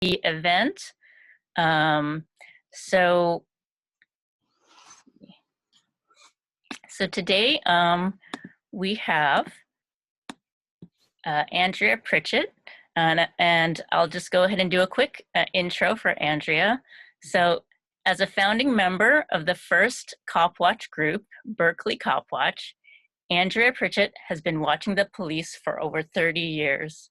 event. So today we have Andrea Prichett, and I'll just go ahead and do a quick intro for Andrea. So as a founding member of the first Copwatch group, Berkeley Copwatch, Andrea Prichett has been watching the police for over 30 years.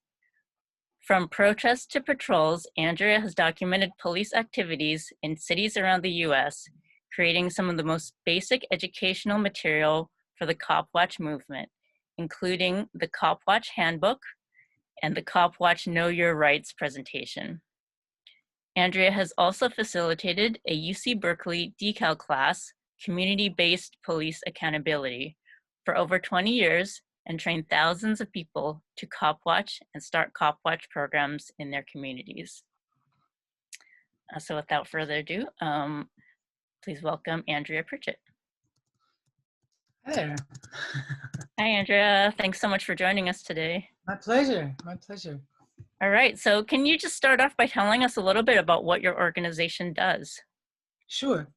From protests to patrols, Andrea has documented police activities in cities around the US, creating some of the most basic educational material for the Copwatch movement, including the Copwatch Handbook and the Copwatch Know Your Rights presentation. Andrea has also facilitated a UC Berkeley decal class, Community-Based Police Accountability, for over 20 years and trained thousands of people to Copwatch and start Copwatch programs in their communities. So without further ado, please welcome Andrea Prichett. Hi there. Hi, Andrea. Thanks so much for joining us today. My pleasure. My pleasure. All right. So can you just start off by telling us a little bit about what your organization does? Sure.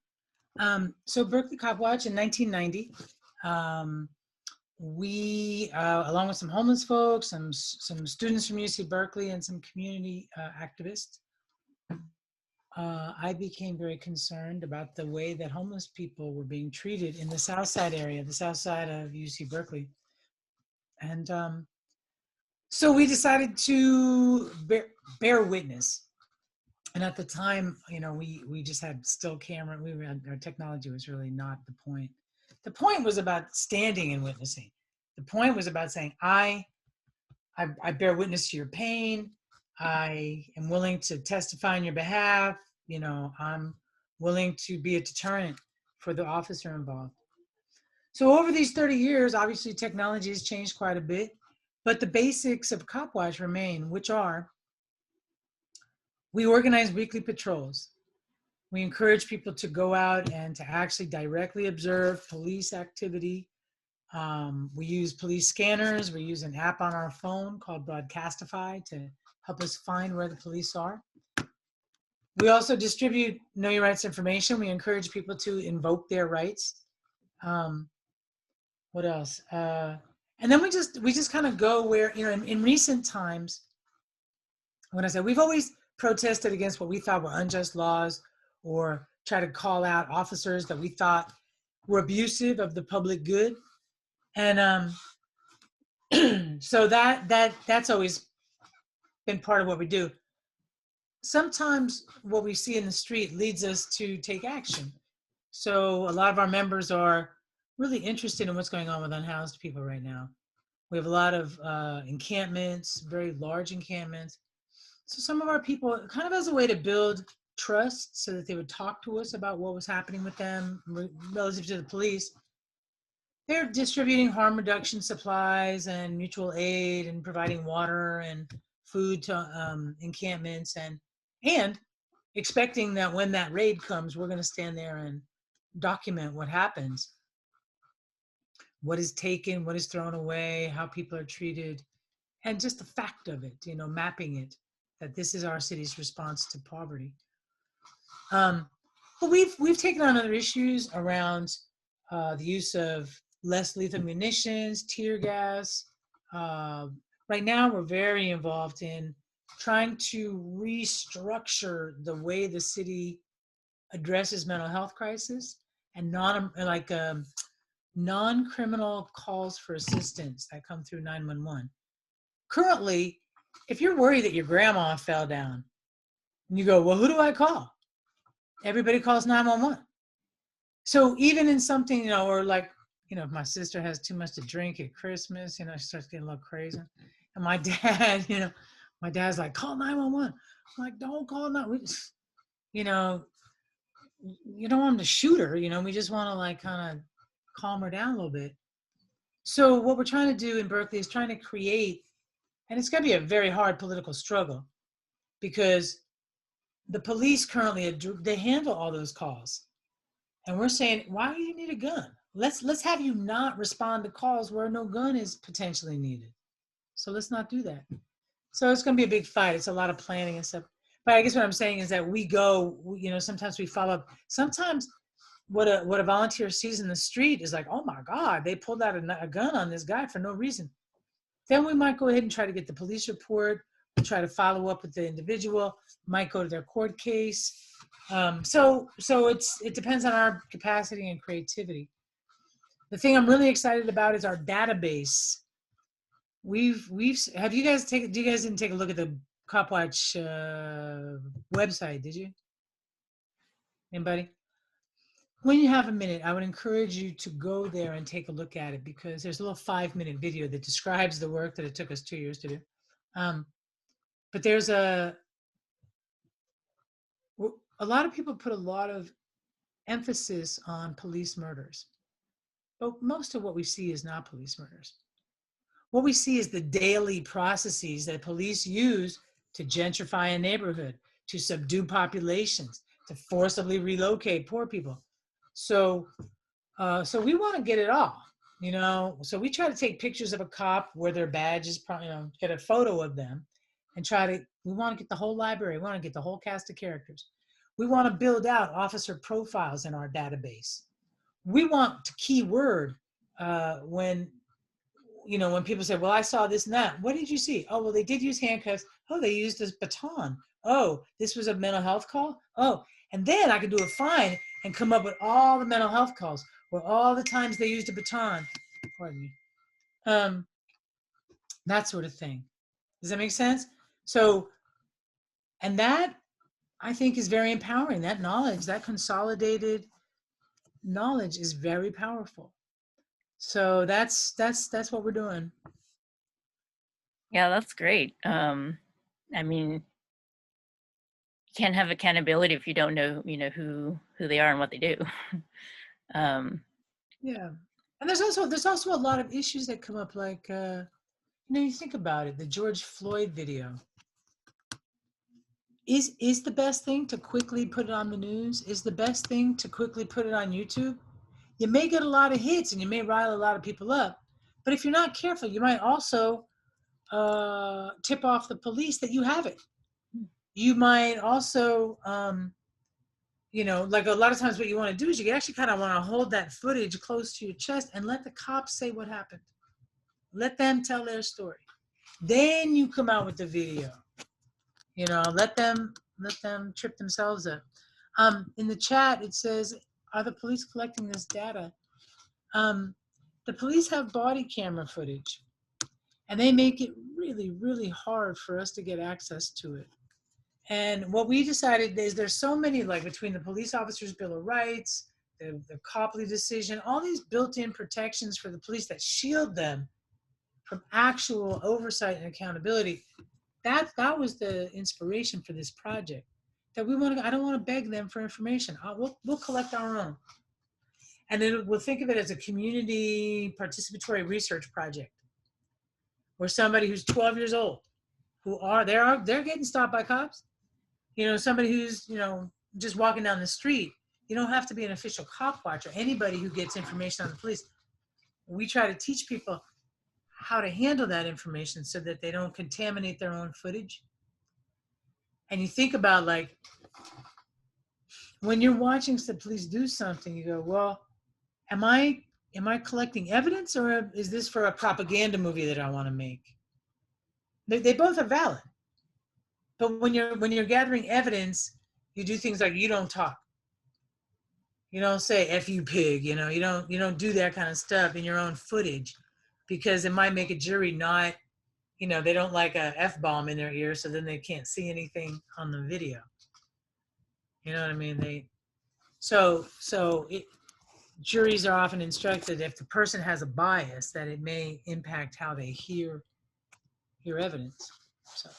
So Berkeley Copwatch in 1990, we, along with some homeless folks, some students from UC Berkeley, and some community activists, I became very concerned about the way that homeless people were being treated in the South Side area, the South Side of UC Berkeley. And so we decided to bear witness. And at the time, you know, we just had still camera. Our technology was really not the point. The point was about standing and witnessing. The point was about saying, I bear witness to your pain. I am willing to testify on your behalf. You know, I'm willing to be a deterrent for the officer involved. So over these 30 years, obviously technology has changed quite a bit, but the basics of Copwatch remain, which are, we organize weekly patrols. We encourage people to go out and to actually directly observe police activity. We use police scanners. We use an app on our phone called Broadcastify to help us find where the police are. We also distribute Know Your Rights information. We encourage people to invoke their rights. What else? And then we just kind of go where, you know, in recent times, when I said we've always protested against what we thought were unjust laws, or try to call out officers that we thought were abusive of the public good. And so that's always been part of what we do. Sometimes what we see in the street leads us to take action. So a lot of our members are really interested in what's going on with unhoused people right now. We have a lot of encampments, very large encampments. So some of our people, kind of as a way to build trust so that they would talk to us about what was happening with them relative to the police, they're distributing harm reduction supplies and mutual aid and providing water and food to encampments, and expecting that when that raid comes, we're going to stand there and document what happens, what is taken, what is thrown away, how people are treated, and just the fact of it, you know, mapping it, that this is our city's response to poverty. But we've taken on other issues around the use of less lethal munitions, tear gas. Right now, we're very involved in trying to restructure the way the city addresses mental health crisis and non-criminal calls for assistance that come through 911. Currently, if you're worried that your grandma fell down, and you go, well, who do I call? Everybody calls 911. So even in something, you know, or like, you know, if my sister has too much to drink at Christmas, you know, she starts getting a little crazy. And my dad, you know, my dad's like, call 911. I'm like, don't call 911. You know, you don't want him to shoot her, you know, we just want to like kind of calm her down a little bit. So what we're trying to do in Berkeley is trying to create, and it's going to be a very hard political struggle, because the police currently, they handle all those calls. And we're saying, why do you need a gun? Let's have you not respond to calls where no gun is potentially needed. So let's not do that. So it's going to be a big fight. It's a lot of planning and stuff. But I guess what I'm saying is that we go, you know, sometimes we follow up. Sometimes what a volunteer sees in the street is like, oh my God, they pulled out a gun on this guy for no reason. Then we might go ahead and try to get the police report, try to follow up with the individual, might go to their court case. So it depends on our capacity and creativity. The thing I'm really excited about is our database. Have you guys do you guys didn't take a look at the Copwatch website, did you? Anybody? When you have a minute, I would encourage you to go there and take a look at it, because there's a little 5-minute video that describes the work that it took us 2 years to do. But there's a lot of people put a lot of emphasis on police murders, but most of what we see is not police murders. What we see is the daily processes that police use to gentrify a neighborhood, to subdue populations, to forcibly relocate poor people. So we want to get it all, you know. So we try to take pictures of a cop where their badge is, you know, get a photo of them, and we want to get the whole library. We want to get the whole cast of characters. We want to build out officer profiles in our database. We want to keyword when people say, well, I saw this and that. What did you see? Oh, well, they did use handcuffs. Oh, they used this baton. Oh, this was a mental health call. Oh, and then I could do a find and come up with all the mental health calls or all the times they used a baton. Pardon me. That sort of thing. Does that make sense? So, and that I think is very empowering. That knowledge, that consolidated knowledge is very powerful. So that's what we're doing. Yeah, that's great. I mean, you can't have accountability if you don't know, who they are and what they do. Yeah, and there's also a lot of issues that come up, like you think about it. The George Floyd video is the best thing to quickly put it on the news. Is the best thing to quickly put it on YouTube. You may get a lot of hits and you may rile a lot of people up, but if you're not careful, you might also tip off the police that you have it. You might also, like a lot of times what you want to do is you actually kind of want to hold that footage close to your chest and let the cops say what happened. Let them tell their story. Then you come out with the video. Let them trip themselves up. In the chat, it says, are the police collecting this data? The police have body camera footage, and they make it really, really hard for us to get access to it. And what we decided is there's so many, like between the police officers' Bill of Rights, the Copley decision, all these built-in protections for the police that shield them from actual oversight and accountability. That was the inspiration for this project. That I don't want to beg them for information. We'll collect our own. And then we'll think of it as a community participatory research project, where somebody who's 12 years old, they're getting stopped by cops. Somebody who's, just walking down the street. You don't have to be an official cop watch or anybody who gets information on the police. We try to teach people how to handle that information so that they don't contaminate their own footage. And you think about, like, when you're watching the police do something, you go, well, am I collecting evidence, or is this for a propaganda movie that I want to make? They both are valid. But when you're gathering evidence, you do things like you don't talk. You don't say "F you pig," you don't do that kind of stuff in your own footage, because it might make a jury not, they don't like a F-bomb in their ear, so then they can't see anything on the video. You know what I mean? Juries are often instructed, if the person has a bias, that it may impact how they hear evidence. So.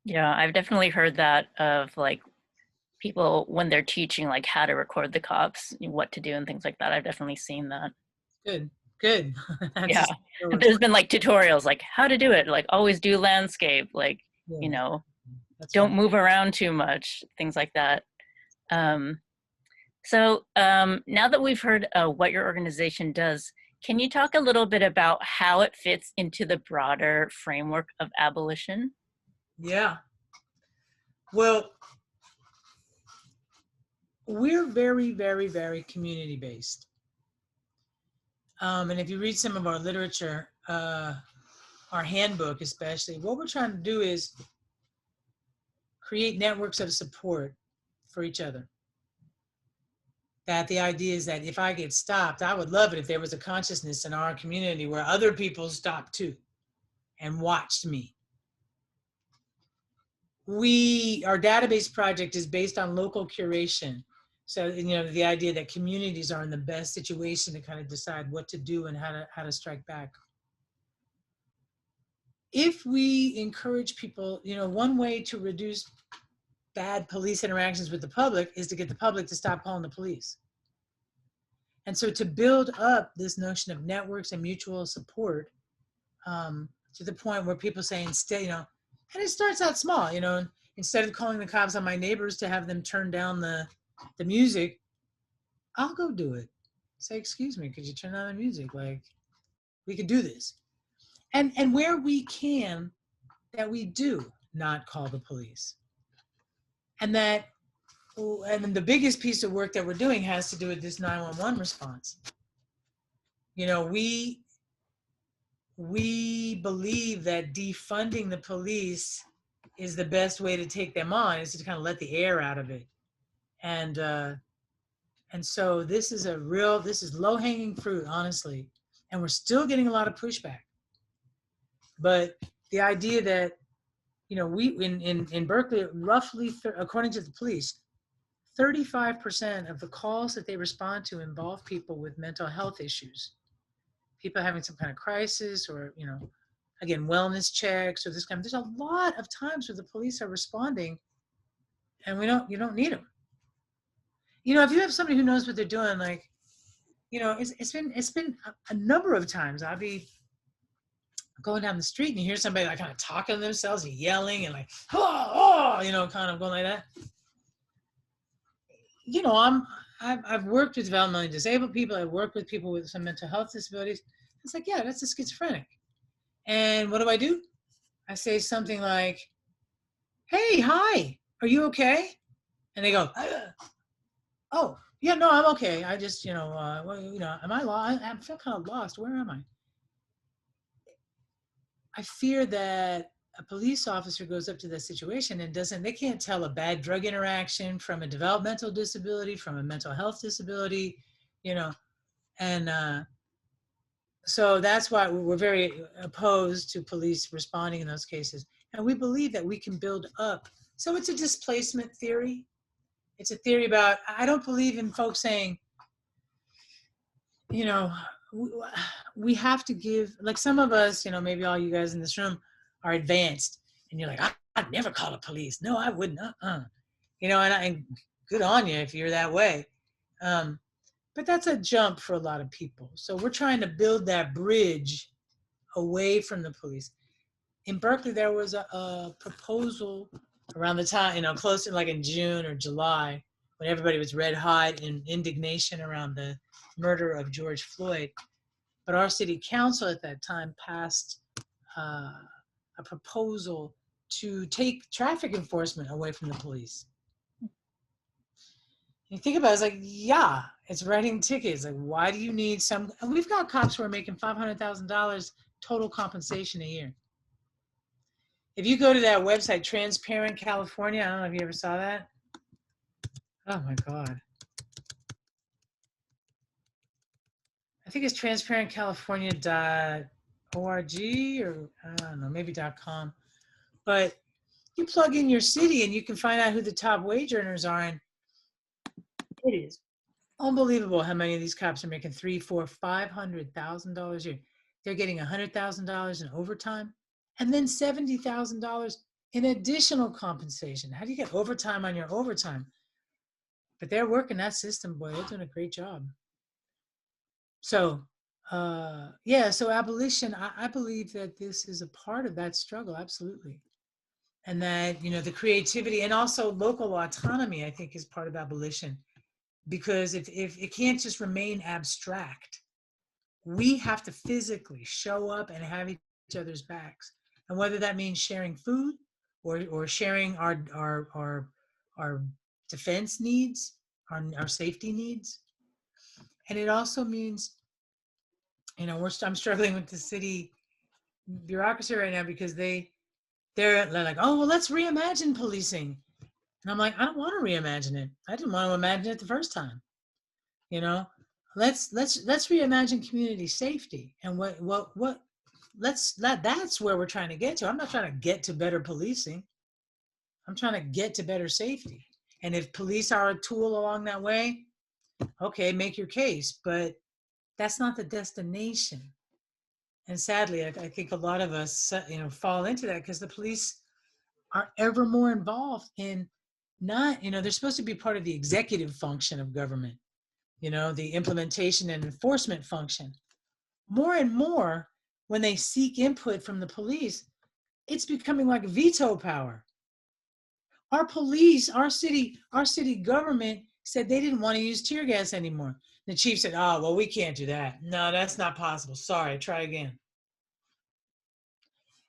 Yeah, I've definitely heard that of, like, people when they're teaching, like, how to record the cops, what to do and things like that. I've definitely seen that. Good. Yeah, there's been, like, tutorials, like how to do it, like always do landscape, like, yeah. don't move around too much, things like that. So now that we've heard what your organization does, can you talk a little bit about how it fits into the broader framework of abolition? Yeah. Well, we're very, very, very community based. And if you read some of our literature, our handbook especially, what we're trying to do is create networks of support for each other. That the idea is that if I get stopped, I would love it if there was a consciousness in our community where other people stopped too and watched me. Our database project is based on local curation. So, the idea that communities are in the best situation to kind of decide what to do and how to strike back. If we encourage people, one way to reduce bad police interactions with the public is to get the public to stop calling the police. And so to build up this notion of networks and mutual support, to the point where people say instead, and it starts out small, instead of calling the cops on my neighbors to have them turn down the music, I'll go do it. Say, excuse me, could you turn down the music? Like, we could do this. And where we can, that we do not call the police. And then the biggest piece of work that we're doing has to do with this 911 response. We believe that defunding the police is the best way to take them on, is to kind of let the air out of it. And so this is low-hanging fruit, honestly. And we're still getting a lot of pushback. But the idea that, we in Berkeley, roughly, according to the police, 35% of the calls that they respond to involve people with mental health issues. People having some kind of crisis, or, again, wellness checks, or this kind of, there's a lot of times where the police are responding and you don't need them. If you have somebody who knows what they're doing, like, it's been a number of times I'll be going down the street and you hear somebody like kind of talking to themselves and yelling and like, kind of going like that. I've worked with developmentally disabled people. I've worked with people with some mental health disabilities. It's like, yeah, that's a schizophrenic. And what do? I say something like, hey, hi, are you okay? And they go, oh, yeah, no, I'm okay. I just, am I lost? I feel kind of lost. Where am I? I fear that a police officer goes up to that situation and they can't tell a bad drug interaction from a developmental disability, from a mental health disability, and so that's why we're very opposed to police responding in those cases. And we believe that we can build up. So it's a displacement theory. It's a theory about, I don't believe in folks saying, we have to give, like some of us, maybe all you guys in this room are advanced and you're like, I'd never call the police. No, I wouldn't. And good on you if you're that way. But that's a jump for a lot of people. So we're trying to build that bridge away from the police. In Berkeley, there was a proposal around the time, close to like in June or July, when everybody was red hot in indignation around the murder of George Floyd. But our city council at that time passed a proposal to take traffic enforcement away from the police. You think about it, it's like, yeah, it's writing tickets. Like, why do you need some? And we've got cops who are making $500,000 total compensation a year. If you go to that website, Transparent California, I don't know if you ever saw that. Oh my God. I think it's transparentcalifornia.org, or I don't know, maybe .com. But you plug in your city and you can find out who the top wage earners are. And it is unbelievable how many of these cops are making $300,000, $400,000, $500,000 a year. They're getting $100,000 in overtime and then $70,000 in additional compensation. How do you get overtime on your overtime? But they're working that system, boy. They're doing a great job. So, so abolition, I believe that this is a part of that struggle, absolutely. And that, the creativity and also local autonomy, I think, is part of abolition. Because if it can't just remain abstract, we have to physically show up and have each other's backs. And whether that means sharing food, or sharing our defense needs, our safety needs. And it also means, I'm struggling with the city bureaucracy right now because they're like, oh well, let's reimagine policing. And I'm like, I don't want to reimagine it. I didn't want to imagine it the first time. Let's reimagine community safety. And that's where we're trying to get to. I'm not trying to get to better policing. I'm trying to get to better safety. And if police are a tool along that way, okay, make your case. But that's not the destination. And sadly, I think a lot of us, fall into that because the police are ever more involved in not, they're supposed to be part of the executive function of government, the implementation and enforcement function. More and more, when they seek input from the police, it's becoming like veto power. Our police, our city government said they didn't want to use tear gas anymore. The chief said, oh, well, we can't do that. No, that's not possible. Sorry, try again.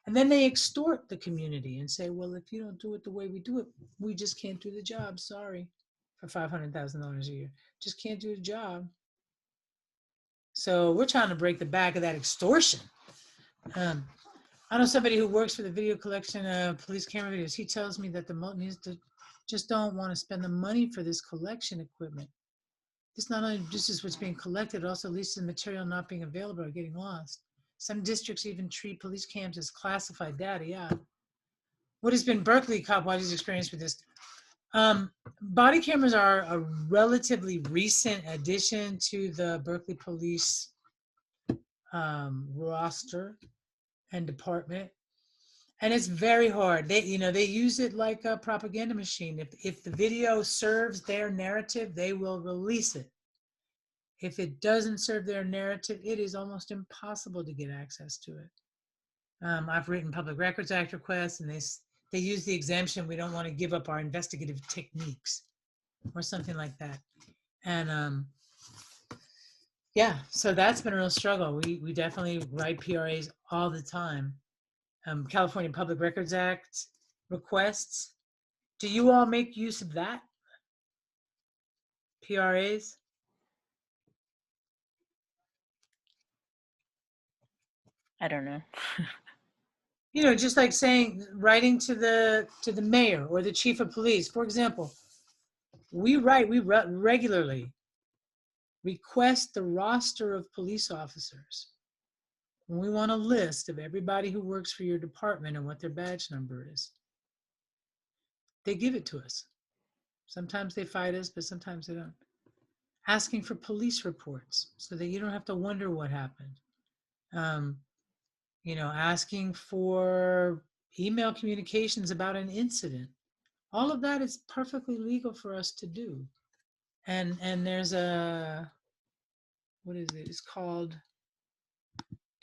And then they extort the community and say, well, if you don't do it the way we do it, we just can't do the job. Sorry, for $500,000 a year. Just can't do the job. So we're trying to break the back of that extortion. I know somebody who works for the video collection of police camera videos. He tells me that the Multans just don't want to spend the money for this collection equipment. This not only reduces what's being collected, it also leads to the material not being available or getting lost. Some districts even treat police cams as classified data. Yeah. What has been Berkeley Copwatch's experience with this? Body cameras are a relatively recent addition to the Berkeley Police roster and department. And it's very hard. They use it like a propaganda machine. If the video serves their narrative, they will release it. If it doesn't serve their narrative, it is almost impossible to get access to it. I've written Public Records Act requests, and they use the exemption. We don't want to give up our investigative techniques, or something like that. And yeah, so that's been a real struggle. We definitely write PRAs all the time. California Public Records Act requests. Do you all make use of that? PRAs? I don't know. Just like writing to the mayor or the chief of police, for example. We regularly request the roster of police officers. When we want a list of everybody who works for your department and what their badge number is. They give it to us. Sometimes they fight us, but sometimes they don't. Asking for police reports so that you don't have to wonder what happened. Asking for email communications about an incident. All of that is perfectly legal for us to do. And there's what is it? It's called,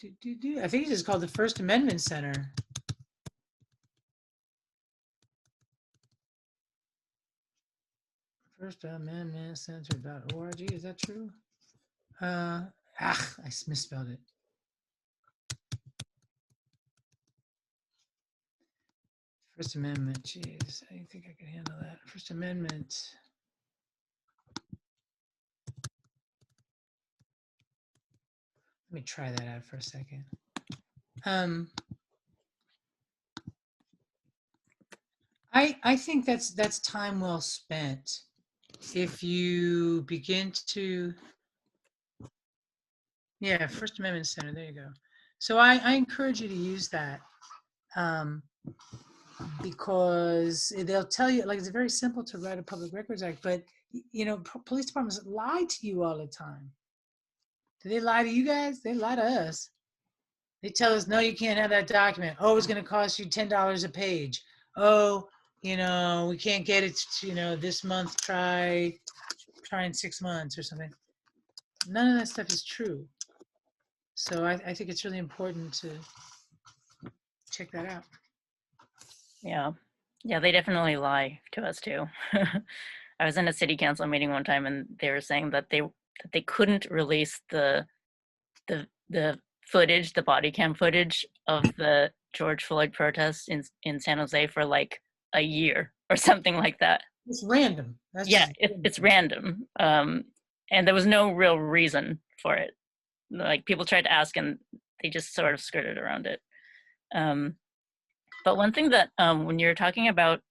I think it's called the First Amendment Center. First Amendment Center.org. Is that true? I misspelled it. First Amendment. Jeez, I think I can handle that. First Amendment. Let me try that out for a second. I think that's time well spent if you begin to, yeah, First Amendment Center, there you go. So I encourage you to use that because they'll tell you, like, it's very simple to write a Public Records Act, but police departments lie to you all the time. Do they lie to you guys? They lie to us. They tell us, no, you can't have that document. Oh, it's going to cost you $10 a page. Oh, we can't get it, this month, try in 6 months or something. None of that stuff is true. So I think it's really important to check that out. Yeah, they definitely lie to us too. I was in a city council meeting one time, and they were saying that they couldn't release the footage, the body cam footage of the George Floyd protests in San Jose for like a year or something like that. It's random. That's Yeah, just it's random. And there was no real reason for it. Like people tried to ask and they just sort of skirted around it. But one thing that when you're talking about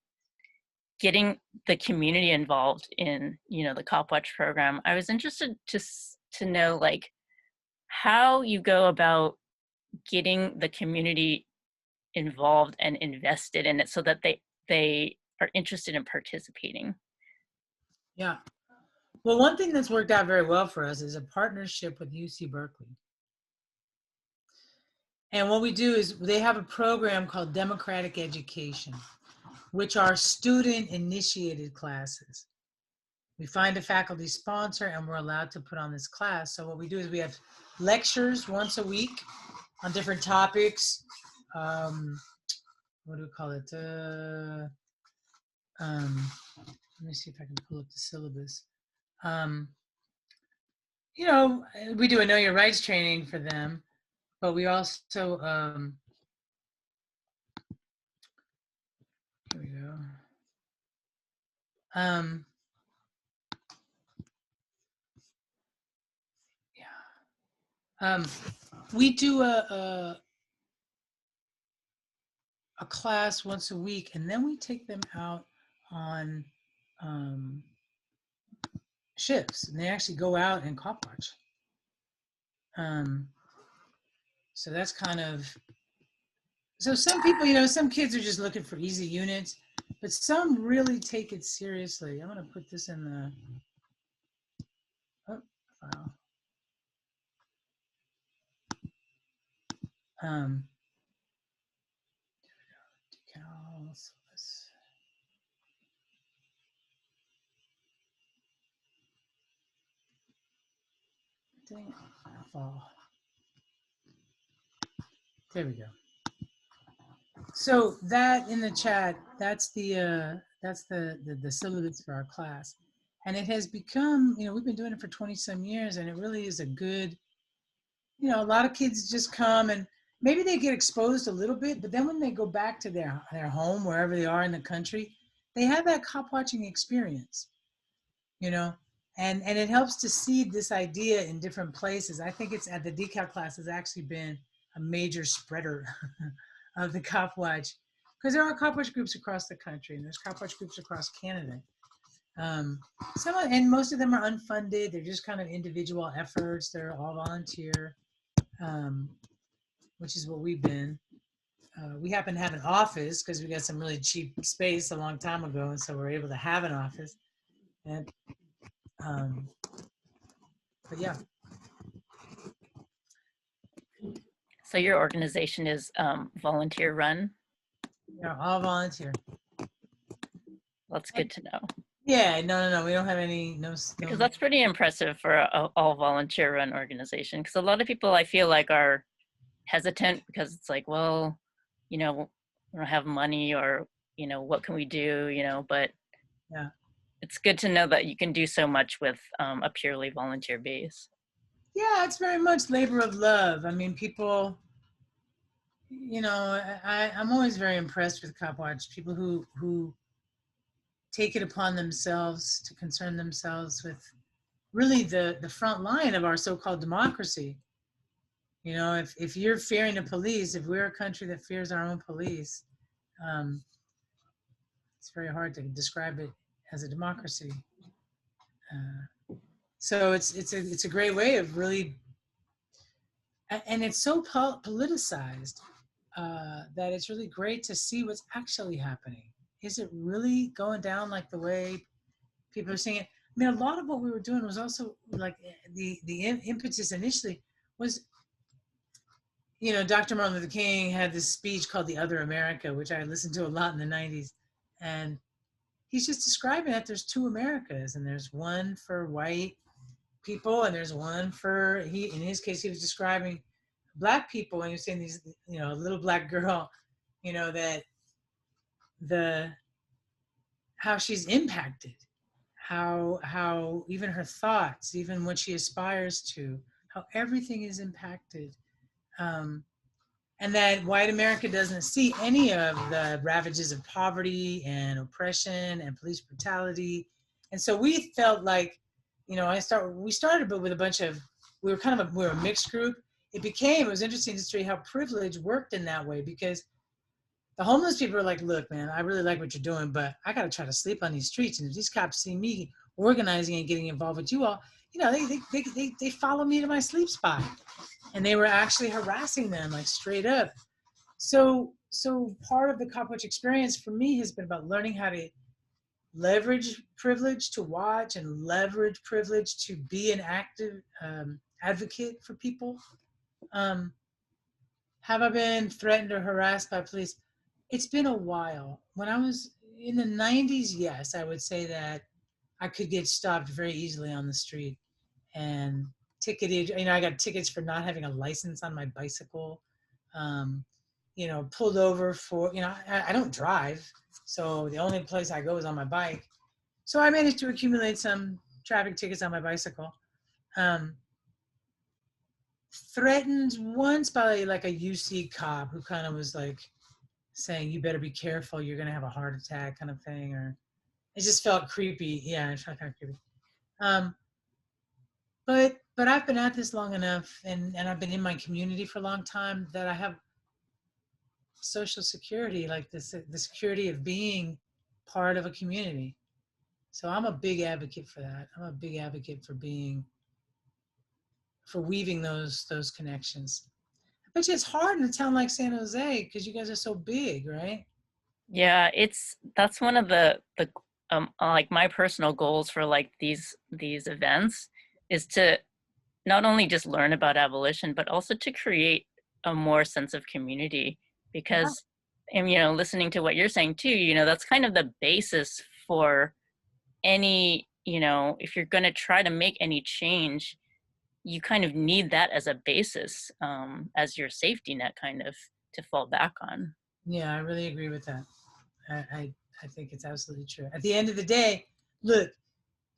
getting the community involved in, you know, the Copwatch program, I was interested to know like how you go about getting the community involved and invested in it so that they are interested in participating. yeah. Well, one thing that's worked out very well for us is a partnership with UC Berkeley. And what we do is they have a program called Democratic Education, which are student initiated classes. We find a faculty sponsor and we're allowed to put on this class. So what we do is we have lectures once a week on different topics. What do we call it? Let me see if I can pull up the syllabus. You know, we do a Know Your Rights training for them, but we also, here we go. We do a class once a week, and then we take them out on shifts, and they actually go out and cop watch. So that's kind of, so some people, you know, some kids are just looking for easy units, but some really take it seriously. I'm going to put this in the file. Decals. Dang it. Fall. There we go. So that in the chat, that's the syllabus for our class. And it has become, you know, we've been doing it for 20 some years, and it really is a good, you know, a lot of kids just come and maybe they get exposed a little bit, but then when they go back to their home, wherever they are in the country, they have that cop watching experience, you know, and it helps to seed this idea in different places. I think it's at the decal class has actually been a major spreader of the cop watch, because there are cop watch groups across the country and there's cop watch groups across Canada. And most of them are unfunded. They're just kind of individual efforts. They're all volunteer, which is what we've been. We happen to have an office because we got some really cheap space a long time ago, and so we're able to have an office. And but yeah. So your organization is volunteer run? Yeah, all volunteer. That's good to know. Yeah, no. We don't have any, no. Because that's pretty impressive for a all volunteer run organization. Because a lot of people I feel like are hesitant because it's like, well, you know, we don't have money, or, you know, what can we do, you know, but yeah, it's good to know that you can do so much with a purely volunteer base. Yeah, it's very much labor of love. I mean, people, you know, I'm always very impressed with Copwatch, people who take it upon themselves to concern themselves with really the front line of our so-called democracy. You know, if you're fearing the police, if we're a country that fears our own police, it's very hard to describe it as a democracy. So it's a great way of really, and it's so politicized that it's really great to see what's actually happening. Is it really going down like the way people are seeing it? I mean, a lot of what we were doing was also like the impetus initially was, you know, Dr. Martin Luther King had this speech called The Other America, which I listened to a lot in the 90s. And he's just describing that there's two Americas, and there's one for white people and there's one for, in his case, he was describing Black people, and he was saying these, you know, a little Black girl, you know, that how she's impacted, how even her thoughts, even what she aspires to, how everything is impacted. and that white America doesn't see any of the ravages of poverty and oppression and police brutality. And so we felt like, you know, we started but with a bunch of, we were a mixed group. It was interesting to see how privilege worked in that way, because the homeless people are like, look, man, I really like what you're doing, but I got to try to sleep on these streets. And if these cops see me organizing and getting involved with you all, you know, they follow me to my sleep spot. And they were actually harassing them, like, straight up. So part of the Copwatch experience for me has been about learning how to leverage privilege to watch and leverage privilege to be an active advocate for people. Have I been threatened or harassed by police? It's been a while. When I was in the 90s, yes, I would say that I could get stopped very easily on the street and ticketed. You know, I got tickets for not having a license on my bicycle. You know, pulled over for, you know, I don't drive. So the only place I go is on my bike. So I managed to accumulate some traffic tickets on my bicycle. Threatened once by like a UC cop who kind of was like saying, you better be careful, you're going to have a heart attack, kind of thing. Or it just felt creepy. Yeah, it felt kind of creepy. But I've been at this long enough, and I've been in my community for a long time, that I have social security, like this, the security of being part of a community. So I'm a big advocate for that. I'm a big advocate for weaving those connections. I bet you it's hard in a town like San Jose because you guys are so big, right? Yeah, that's one of the like my personal goals for like these events is to not only just learn about abolition, but also to create a more sense of community. Yeah. Because, and you know, listening to what you're saying too, you know, that's kind of the basis for any, you know, if you're going to try to make any change, you kind of need that as a basis, as your safety net, kind of, to fall back on. Yeah, I really agree with that. I think it's absolutely true. At the end of the day, look,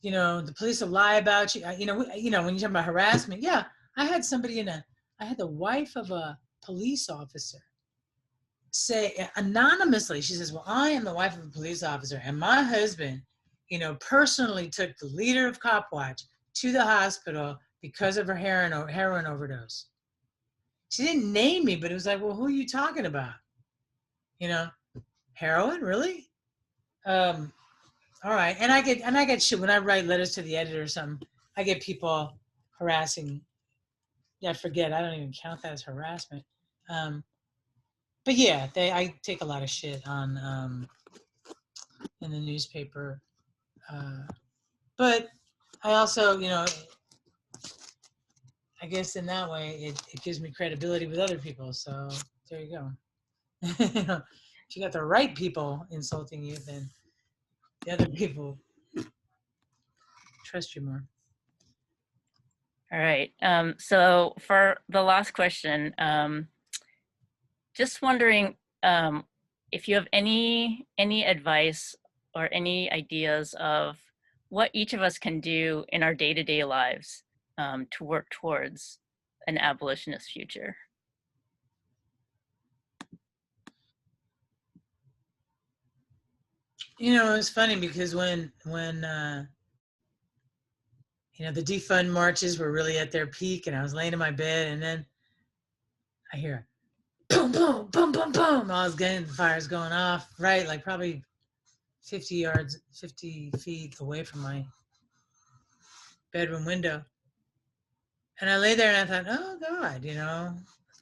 you know, the police will lie about you. You know, when you talk about harassment, yeah, I had the wife of a police officer say anonymously, she says, well, I am the wife of a police officer, and my husband, you know, personally took the leader of Copwatch to the hospital because of her heroin overdose. She didn't name me, but it was like, well, who are you talking about? You know, heroin, really? All right. And I get shit when I write letters to the editor or something. I get people harassing. Yeah, forget. I don't even count that as harassment. But yeah, I take a lot of shit on in the newspaper. But I also, you know, I guess in that way it gives me credibility with other people. So there you go. You know, if you got the right people insulting you, then the other people trust you more. All right. So for the last question, just wondering if you have any advice or any ideas of what each of us can do in our day-to-day lives to work towards an abolitionist future. You know, it's funny because when you know, the defund marches were really at their peak, and I was laying in my bed, and then I hear boom, boom, boom, boom, boom. All the fires going off, right? Like probably 50 feet away from my bedroom window. And I lay there and I thought, oh God, you know,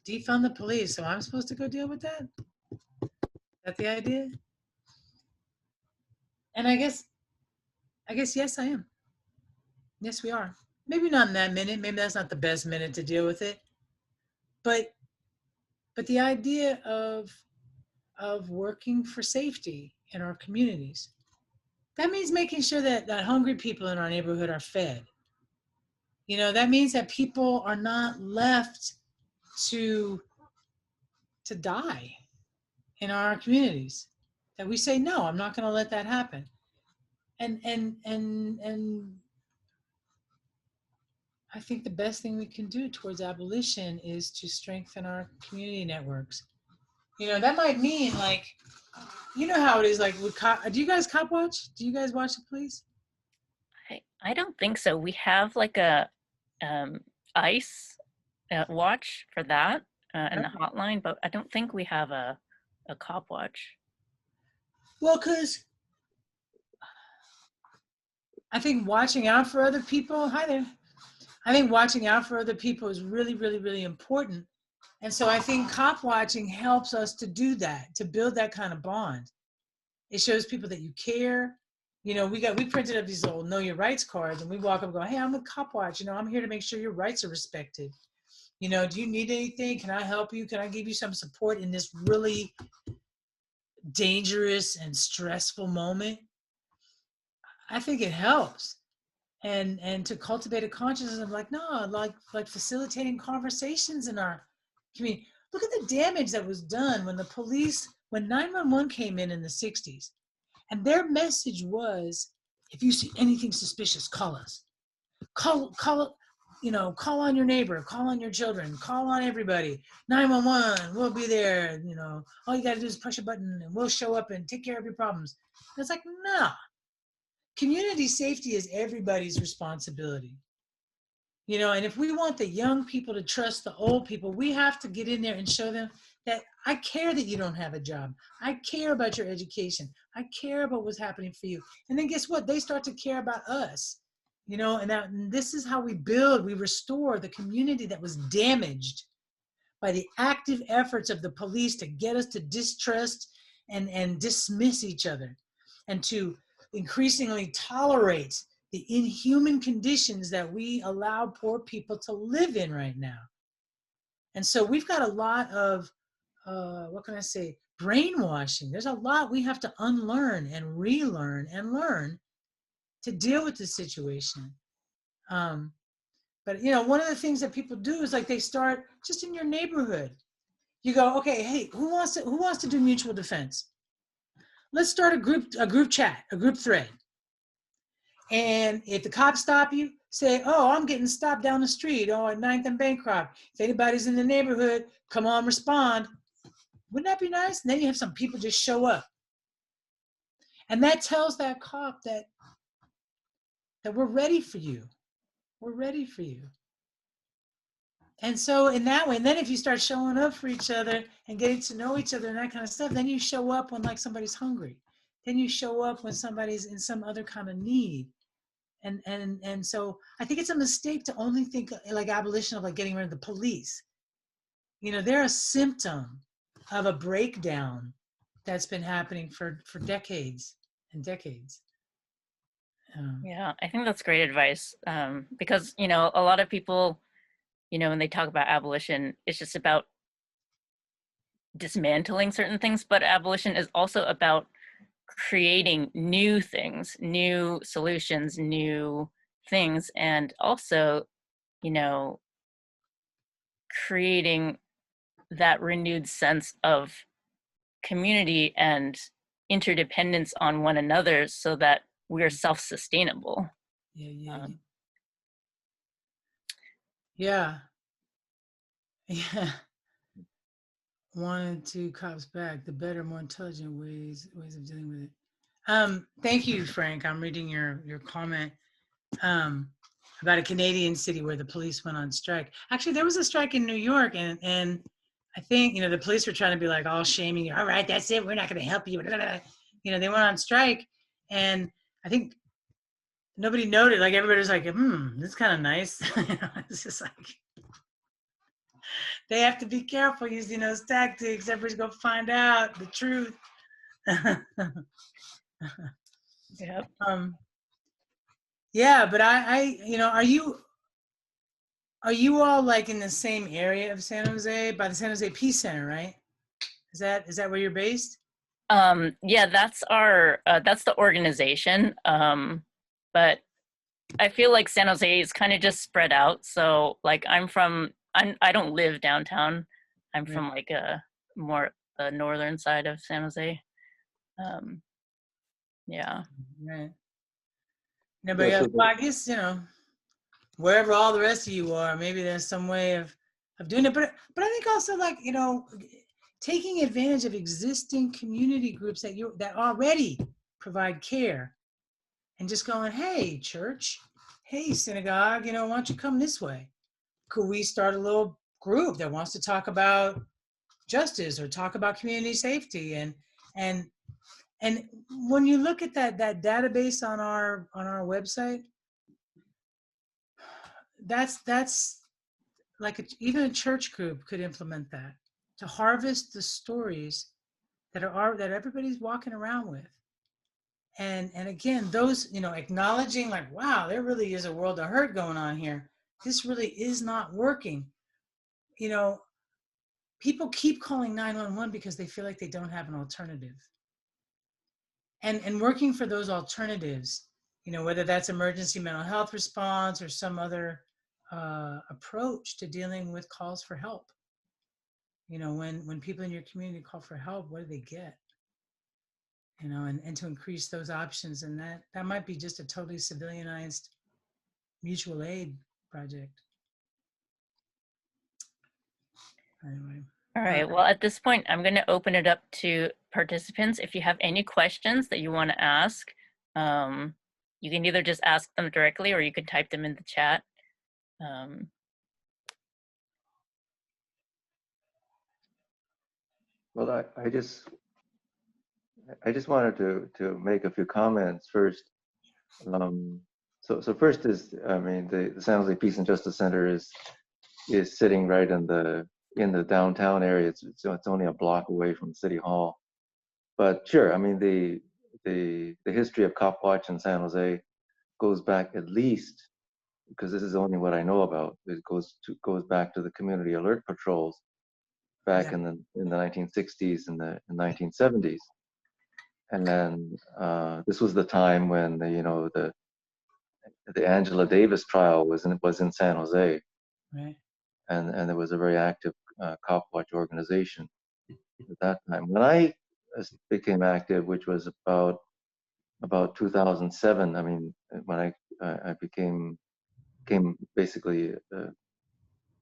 defund the police. So I'm supposed to go deal with that? Is that the idea? And I guess yes, I am. Yes, we are. Maybe not in that minute. Maybe that's not the best minute to deal with it. But the idea of working for safety in our communities, that means making sure that hungry people in our neighborhood are fed. You know, that means that people are not left to die in our communities. That we say, no, I'm not going to let that happen. And I think the best thing we can do towards abolition is to strengthen our community networks. That might mean like, you know how it is like with do you guys cop watch? Do you guys watch the police? I don't think so. We have like a um, ICE watch for that and the hotline, but I don't think we have a cop watch. Well, because I think watching out for other people, hi there. I think watching out for other people is really, really, really important. And so I think cop watching helps us to do that, to build that kind of bond. It shows people that you care. We printed up these little know your rights cards, and we walk up and go, hey, I'm a cop watch. I'm here to make sure your rights are respected. Do you need anything? Can I help you? Can I give you some support in this really dangerous and stressful moment? I think it helps. And to cultivate a consciousness of like, no, like facilitating conversations in our community. Look at the damage that was done when 911 came in the 60s. And their message was, if you see anything suspicious, call us. Call on your neighbor, call on your children, call on everybody. 911, we'll be there. All you got to do is push a button and we'll show up and take care of your problems. And it's like, no. Community safety is everybody's responsibility. And if we want the young people to trust the old people, we have to get in there and show them that I care that you don't have a job. I care about your education. I care about what's happening for you. And then guess what? They start to care about us. And this is how we restore the community that was damaged by the active efforts of the police to get us to distrust and dismiss each other, and to increasingly tolerate the inhuman conditions that we allow poor people to live in right now. And so we've got a lot of, brainwashing. There's a lot we have to unlearn and relearn and learn to deal with this situation. But one of the things that people do is like they start just in your neighborhood. You go, okay, hey, who wants to do mutual defense? Let's start a group chat, a group thread. And if the cops stop you, say, oh, I'm getting stopped down the street, at 9th and Bancroft. If anybody's in the neighborhood, come on, respond. Wouldn't that be nice? And then you have some people just show up. And that tells that cop that we're ready for you. We're ready for you. And so in that way, and then if you start showing up for each other and getting to know each other and that kind of stuff, then you show up when like somebody's hungry. Then you show up when somebody's in some other kind of need. And so I think it's a mistake to only think like abolition of like getting rid of the police. They're a symptom of a breakdown that's been happening for decades and decades. Yeah, I think that's great advice, because, a lot of people, when they talk about abolition, it's just about dismantling certain things, but abolition is also about creating new things, new solutions, new things, and also, creating that renewed sense of community and interdependence on one another so that we're self-sustainable. Yeah. 1 and 2 cops back, the better, more intelligent ways of dealing with it. Thank you, Frank. I'm reading your comment about a Canadian city where the police went on strike. Actually, there was a strike in New York, and I think the police were trying to be like all shaming you. All right, that's it. We're not going to help you. They went on strike, and I think nobody noted. Like everybody was like, this is kind of nice. It's just like they have to be careful using those tactics. Everybody's going to find out the truth. Yep. Yeah, but I are you all like in the same area of San Jose, by the San Jose Peace Center, right? Is that where you're based? Yeah, that's that's the organization. But I feel like San Jose is kind of just spread out. So like I don't live downtown. I'm from like more the northern side of San Jose. Yeah. Right. Nobody else. Well, I guess, wherever all the rest of you are, maybe there's some way of doing it. But I think also, like, taking advantage of existing community groups that already provide care, and just going, hey, church, hey, synagogue, why don't you come this way? Could we start a little group that wants to talk about justice or talk about community safety? And when you look at that database on our website, that's like even a church group could implement that, to harvest the stories that everybody's walking around with. And again, those, acknowledging, like, wow, there really is a world of hurt going on here. This really is not working. People keep calling 911 because they feel like they don't have an alternative. And working for those alternatives, whether that's emergency mental health response or some other approach to dealing with calls for help. When people in your community call for help, what do they get? And to increase those options. And that might be just a totally civilianized mutual aid project. Anyway. All right, well, at this point, I'm going to open it up to participants. If you have any questions that you want to ask, you can either just ask them directly or you can type them in the chat. Well, I just wanted to make a few comments first. So first is, I mean, the San Jose Peace and Justice Center is sitting right in the downtown area. It's only a block away from City Hall. But sure, I mean, the history of Copwatch in San Jose goes back, at least, because this is only what I know about, it goes back to the community alert patrols back in the 1960s and the 1970s. And then this was the time when the Angela Davis trial was in San Jose, Right. and there was a very active Copwatch organization at that time. When I became active, which was about 2007, I mean, when I came basically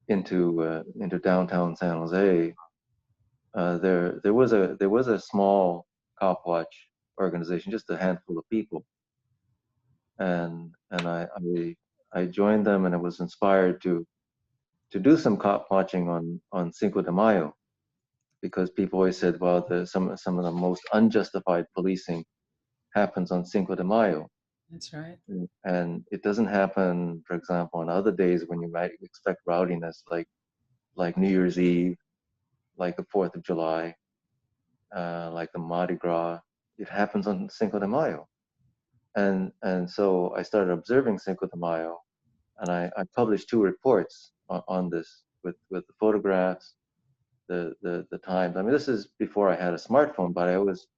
into downtown San Jose, there was a small Copwatch organization, just a handful of people, and I joined them, and I was inspired to do some cop watching on Cinco de Mayo, because people always said, well, some of the most unjustified policing happens on Cinco de Mayo. That's right. And it doesn't happen, for example, on other days when you might expect rowdiness, like New Year's Eve, like the 4th of July, like the Mardi Gras. It happens on Cinco de Mayo. And so I started observing Cinco de Mayo, and I published 2 reports on this with the photographs, the times. I mean, this is before I had a smartphone, but I always,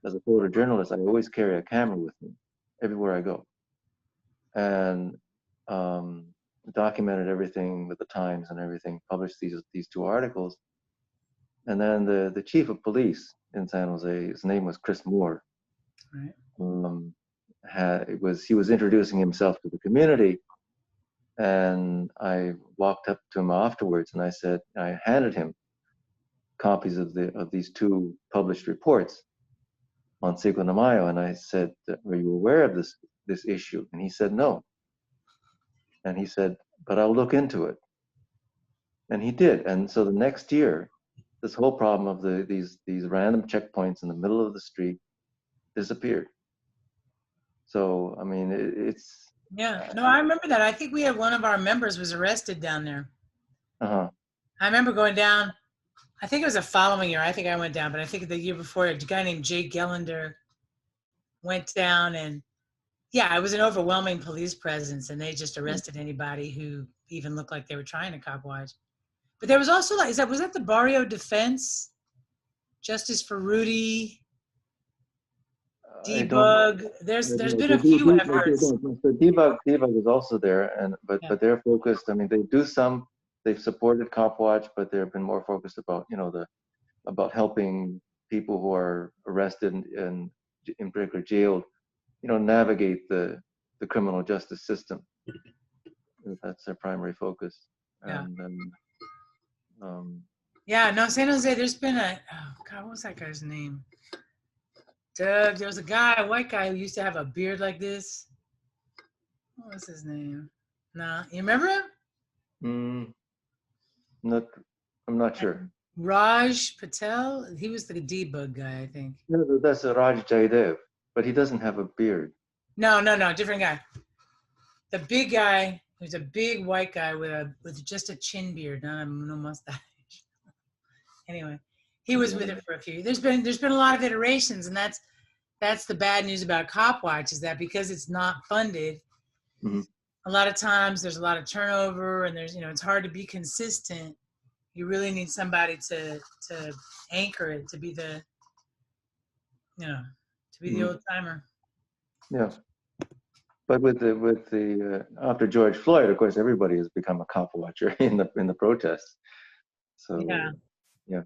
as a photojournalist, I always carry a camera with me everywhere I go, and documented everything with the times and everything. Published these 2 articles, and then the chief of police in San Jose, his name was Chris Moore. Right. He was introducing himself to the community, and I walked up to him afterwards, and I handed him copies of these 2 published reports on Cinco de Mayo, and I said, "Are you aware of this issue?" And he said, "No." And he said, "But I'll look into it." And he did. And so the next year, this whole problem of these random checkpoints in the middle of the street disappeared. So I mean, it's No, I remember that. I think we had one of our members was arrested down there. Uh-huh. I remember going down. I think it was the following year. I think I went down, but I think the year before, a guy named Jake Gellender went down, and it was an overwhelming police presence, and they just arrested anybody who even looked like they were trying to cop watch. But there was also, like, was that the Barrio Defense? Justice for Rudy? Debug. There's been a few efforts. So Debug is also there, but they're focused. I mean, they've supported Copwatch, but they've been more focused about about helping people who are arrested and in particular jailed, navigate the criminal justice system. That's their primary focus. Yeah. And then, yeah, no, San Jose, there's been oh God, what was that guy's name? Doug, there was a guy, a white guy who used to have a beard like this. What was his name? Nah, you remember him? I'm not sure. Raj Patel. He was the debug guy, I think. No, that's Raj Jaidev, but he doesn't have a beard. No, different guy. The big guy, who's a big white guy with just a chin beard, no mustache. Anyway, he was with it for a few. There's been a lot of iterations, and that's the bad news about Copwatch, is that because it's not funded, a lot of times there's a lot of turnover, and there's it's hard to be consistent. You really need somebody to anchor it, to be the old timer. Yeah, but with the after George Floyd, of course, everybody has become a cop watcher in the protests. So yeah,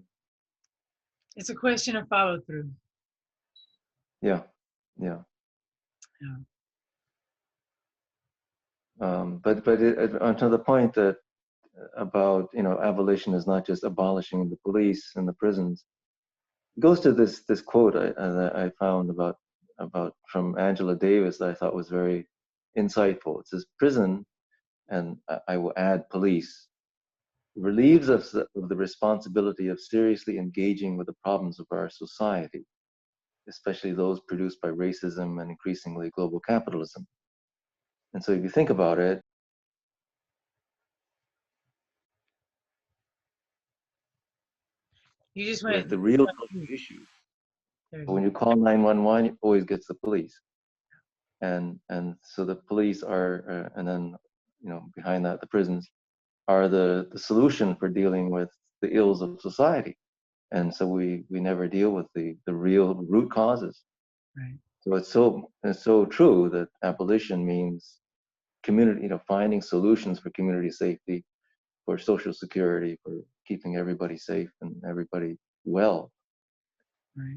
it's a question of follow through. Yeah. But onto the point that about abolition is not just abolishing the police and the prisons. It goes to this quote I found about from Angela Davis that I thought was very insightful. It says, "Prison, and I will add police, relieves us of the responsibility of seriously engaging with the problems of our society, especially those produced by racism and increasingly global capitalism." And so if you think about it, you just with the real issue, when you call 911, it always gets the police. And so the police are, and then behind that, the prisons are the solution for dealing with the ills of society. And so we never deal with the real root causes. Right. So it's so true that abolition means community, finding solutions for community safety, for social security, for keeping everybody safe and everybody well. Right.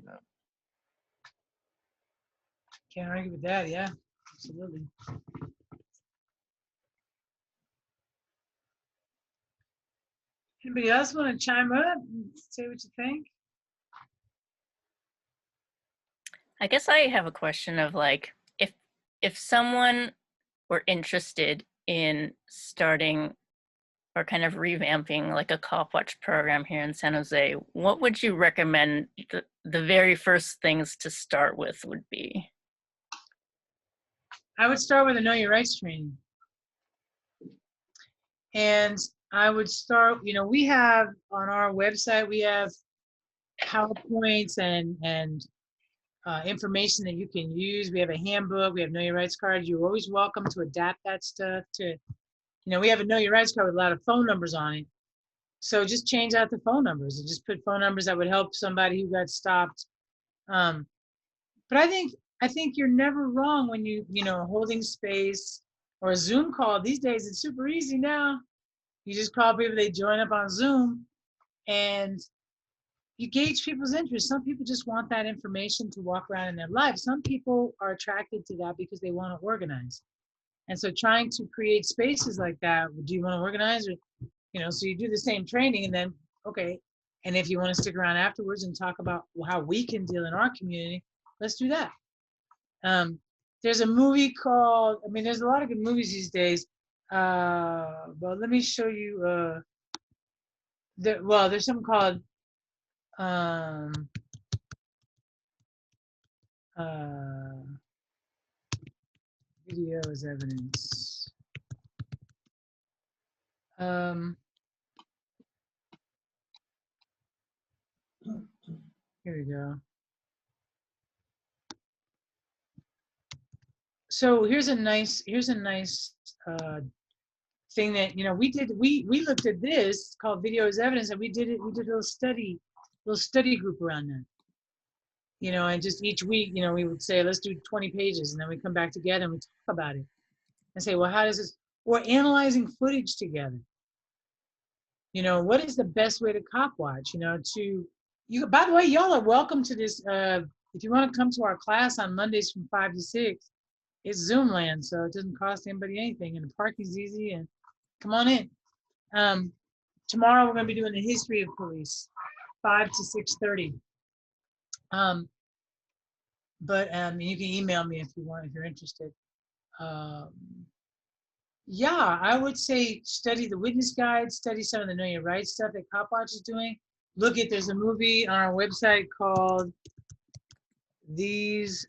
Can't argue with that. Yeah, absolutely. Anybody else want to chime up and say what you think? I guess I have a question of like, if someone were interested in starting or kind of revamping like a Copwatch program here in San Jose, what would you recommend the very first things to start with would be? I would start with a Know Your Rights training. And I would start, we have on our website, we have PowerPoints and information that you can use. We have a handbook, we have Know Your Rights cards. You're always welcome to adapt that stuff to, we have a Know Your Rights card with a lot of phone numbers on it. So just change out the phone numbers and just put phone numbers that would help somebody who got stopped. But I think you're never wrong when holding space or a Zoom call. These days, it's super easy now. You just call people, they join up on Zoom, and you gauge people's interest. Some people just want that information to walk around in their life. Some people are attracted to that because they want to organize. And so trying to create spaces like that, do you want to organize? Or, so you do the same training and then, okay. And if you want to stick around afterwards and talk about how we can deal in our community, let's do that. There's a movie called, there's a lot of good movies these days. But let me show you, there's something called, video as evidence. Here we go. So here's a nice thing that we did. We looked at this called video as evidence, and we did a little study group around that. And just each week, we would say, let's do 20 pages, and then we come back together and we talk about it and say, well, how does this? Or analyzing footage together. What is the best way to Copwatch? By the way, y'all are welcome to this. If you want to come to our class on Mondays from 5 to 6, it's Zoom land, so it doesn't cost anybody anything, and the parking's easy, and Come on in. Tomorrow we're going to be doing the history of police, 5 to 6:30. But you can email me if you want, if you're interested. Yeah, I would say study the witness guide, study some of the Know Your Rights stuff that Copwatch is doing. Look at, there's a movie on our website called These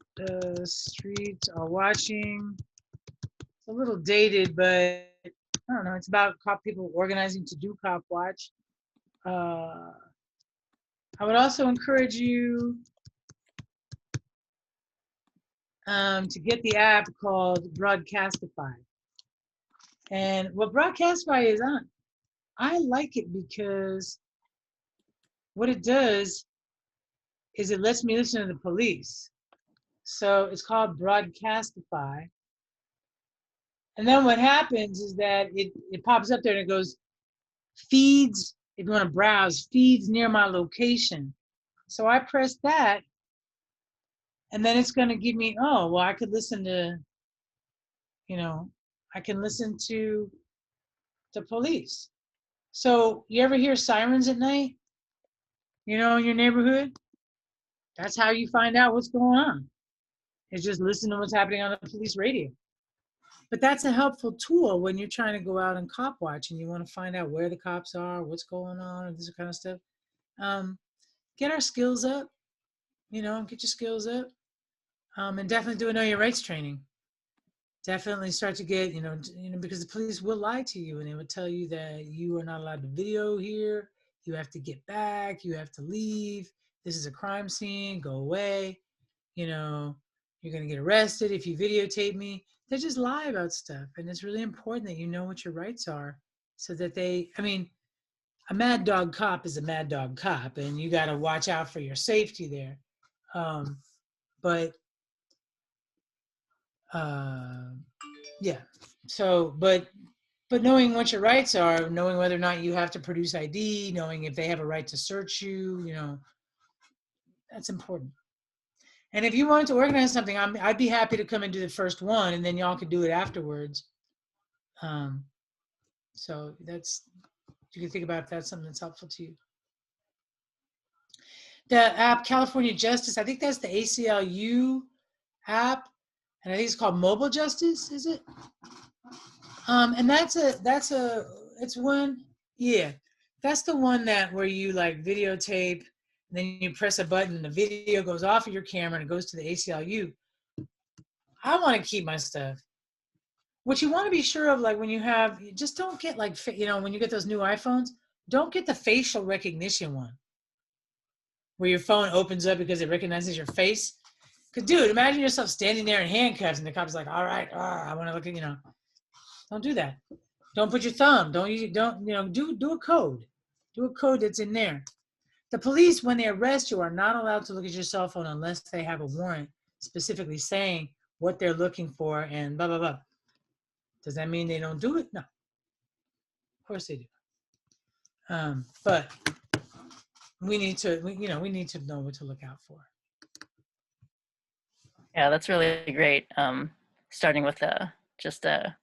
Streets Are Watching. It's a little dated, but I don't know. It's about cop people organizing to do Copwatch. I would also encourage you to get the app called Broadcastify. And what Broadcastify is on, I like it because what it does is it lets me listen to the police. So it's called Broadcastify. And then what happens is that it pops up there and it goes, feeds, if you want to browse, feeds near my location. So I press that, and then it's going to give me, oh, well, I could listen to, I can listen to the police. So you ever hear sirens at night, in your neighborhood? That's how you find out what's going on. It's just listen to what's happening on the police radio. But that's a helpful tool when you're trying to go out and cop watch and you want to find out where the cops are, what's going on, this kind of stuff. Get our skills up, get your skills up. And definitely do a Know Your Rights training. Definitely start to get, because the police will lie to you and they will tell you that you are not allowed to video here. You have to get back. You have to leave. This is a crime scene. Go away. You're going to get arrested if you videotape me. They just lie about stuff. And it's really important that you know what your rights are so that a mad dog cop is a mad dog cop and you got to watch out for your safety there. Yeah. So, but knowing what your rights are, knowing whether or not you have to produce ID, knowing if they have a right to search you, that's important. And if you wanted to organize something, I'd be happy to come and do the first one, and then y'all could do it afterwards. So you can think about if that's something that's helpful to you. The app California Justice, I think that's the ACLU app, and I think it's called Mobile Justice, is it? And it's one, yeah, that's the one where you like videotape, and then you press a button and the video goes off of your camera and it goes to the ACLU. I want to keep my stuff. What you want to be sure of, like when you just don't get like, when you get those new iPhones, don't get the facial recognition one where your phone opens up because it recognizes your face. Because dude, imagine yourself standing there in handcuffs and the cop's like, all right, I want to look at, don't do that. Don't put your thumb. Do a code. Do a code that's in there. The police, when they arrest you, are not allowed to look at your cell phone unless they have a warrant specifically saying what they're looking for and blah, blah, blah. Does that mean they don't do it? No. Of course they do. But we need to know what to look out for. Yeah, that's really great. Starting with just a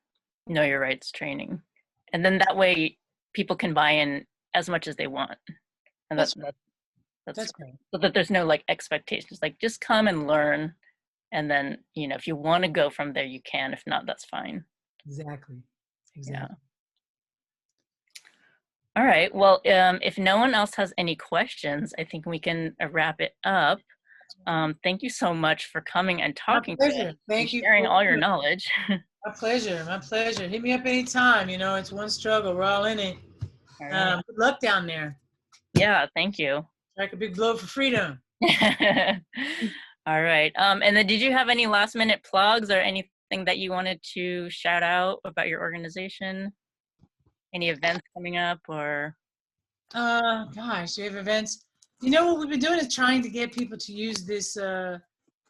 Know Your Rights training. And then that way people can buy in as much as they want. And that's great. So that there's no like expectations, like just come and learn. And then, if you want to go from there, you can. If not, that's fine. Exactly. Yeah. All right. Well, if no one else has any questions, I think we can wrap it up. Thank you so much for coming and talking to us. Thank you. Sharing all your knowledge. My pleasure. My pleasure. Hit me up anytime. It's one struggle. We're all in it. Right. Good luck down there. Yeah. Thank you. Strike a big blow for freedom. All right. And then did you have any last minute plugs or anything that you wanted to shout out about your organization? Any events coming up or? Gosh, do you have events? What we've been doing is trying to get people to use this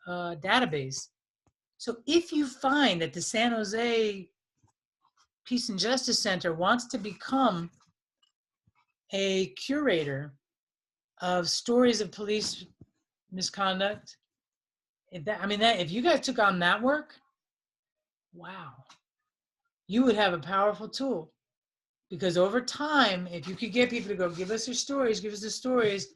database. So if you find that the San Jose Peace and Justice Center wants to become a curator of stories of police misconduct, if you guys took on that work, wow, you would have a powerful tool. Because over time, if you could get people to go, give us your stories, give us the stories.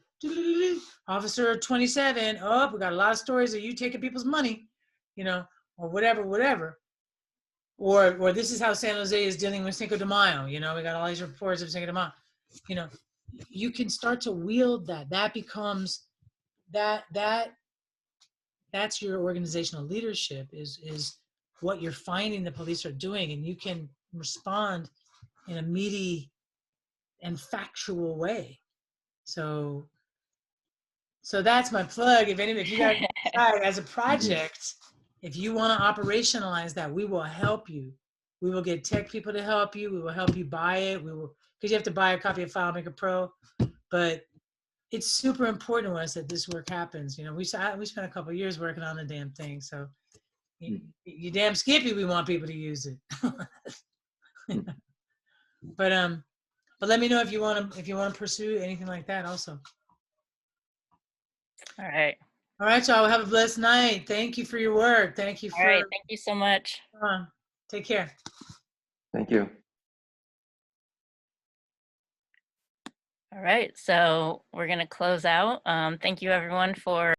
Officer 27, oh, we got a lot of stories of you taking people's money, you know, or whatever. Or this is how San Jose is dealing with Cinco de Mayo. You know, we got all these reports of Cinco de Mayo. You know, you can start to wield that. That becomes that's your organizational leadership is what you're finding the police are doing, and you can respond in a meaty and factual way. So that's my plug. If you guys decide as a project, if you want to operationalize that, we will help you. We will get tech people to help you. We will help you buy it. We will, because you have to buy a copy of FileMaker Pro. But it's super important to us that this work happens. You know, we spent a couple of years working on the damn thing. So you damn skippy, we want people to use it. But let me know if you want to pursue anything like that also. All right. All right, y'all. Have a blessed night. Thank you for your work. Thank you All right. Thank you so much. Take care. Thank you. All right. So we're going to close out. Thank you, everyone, for